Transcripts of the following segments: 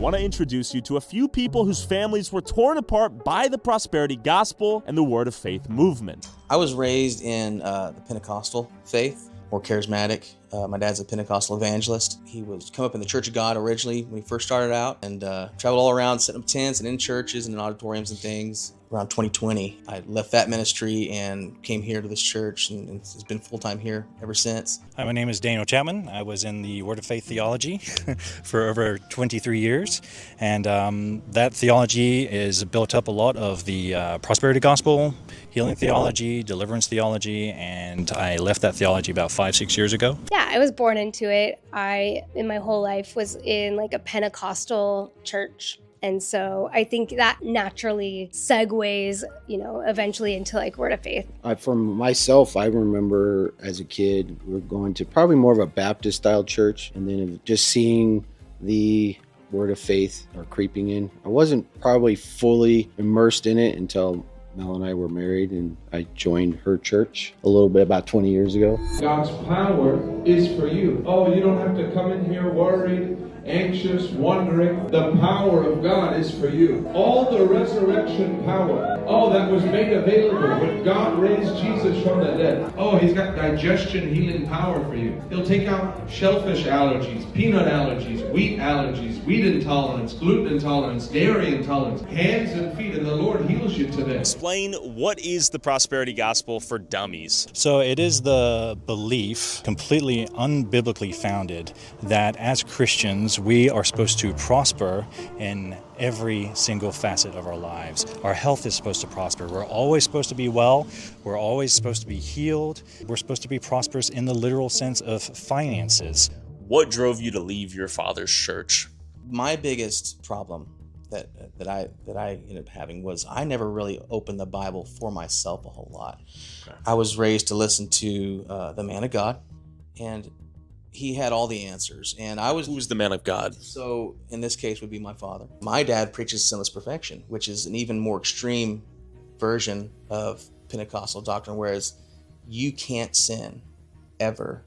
want to introduce you to a few people whose families were torn apart by the prosperity gospel and the Word of Faith movement. I was raised in the Pentecostal faith, or charismatic. My dad's a Pentecostal evangelist. He was come up in the Church of God originally when he first started out, and traveled all around setting up tents and in churches and in auditoriums and things. Around 2020, I left that ministry and came here to this church, and it's been full-time here ever since. Hi, my name is Daniel Chapman. I was in the Word of Faith theology for over 23 years, and that theology is built up a lot of the prosperity gospel, healing theology, deliverance theology, and I left that theology about 5-6 years ago. Yeah, I was born into it. I, in my whole life, was in like a Pentecostal church. And so I think that naturally segues, eventually into like Word of Faith. For myself, I remember as a kid, we were going to probably more of a Baptist style church, and then just seeing the Word of Faith or creeping in. I wasn't probably fully immersed in it until Mel and I were married, and I joined her church a little bit about 20 years ago. God's power is for you. Oh, you don't have to come in here worried, anxious, wondering. The power of God is for you. All the resurrection power, that was made available when God raised Jesus from the dead. Oh, he's got digestion healing power for you. He'll take out shellfish allergies, peanut allergies, wheat intolerance, gluten intolerance, dairy intolerance, hands and feet, and the Lord heals you today. Explain, what is the prosperity gospel for dummies? So it is the belief, completely unbiblically founded, that as Christians we are supposed to prosper in every single facet of our lives. Our health is supposed to prosper. We're always supposed to be well. We're always supposed to be healed. We're supposed to be prosperous in the literal sense of finances. What drove you to leave your father's church? My biggest problem that I ended up having was I never really opened the Bible for myself a whole lot. Okay. I was raised to listen to the man of God, and he had all the answers. And Who's the man of God? So in this case would be my father. My dad preaches sinless perfection, which is an even more extreme version of Pentecostal doctrine, whereas you can't sin ever,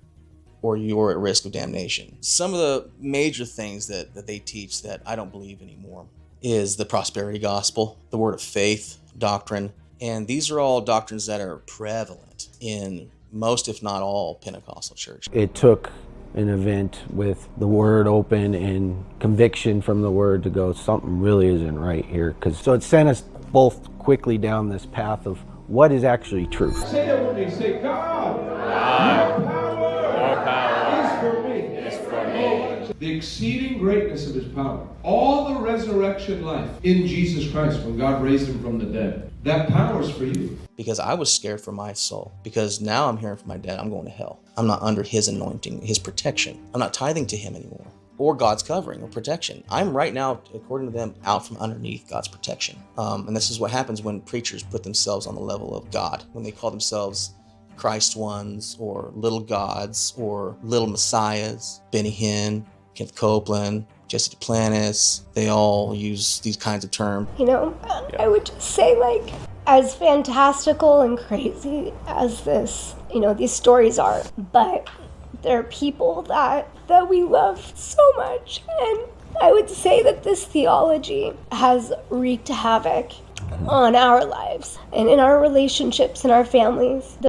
or you're at risk of damnation. Some of the major things that they teach that I don't believe anymore is the prosperity gospel, the Word of Faith doctrine, and these are all doctrines that are prevalent in most, if not all, Pentecostal churches. It took an event with the Word open and conviction from the Word to go, something really isn't right here. So it sent us both quickly down this path of what is actually truth. Say it with me. Say, God, your power is for me. The exceeding greatness of his power. All the resurrection life in Jesus Christ when God raised him from the dead. That power is for you. Because I was scared for my soul. Because now I'm hearing from my dad, I'm going to hell. I'm not under his anointing, his protection. I'm not tithing to him anymore. Or God's covering or protection. I'm right now, according to them, out from underneath God's protection. And this is what happens when preachers put themselves on the level of God. When they call themselves Christ ones, or little gods, or little messiahs. Benny Hinn, Kenneth Copeland, Jesse Duplantis, they all use these kinds of terms. I would just say, as fantastical and crazy as these stories are, but there are people that we love so much. And I would say that this theology has wreaked havoc on our lives and in our relationships and our families.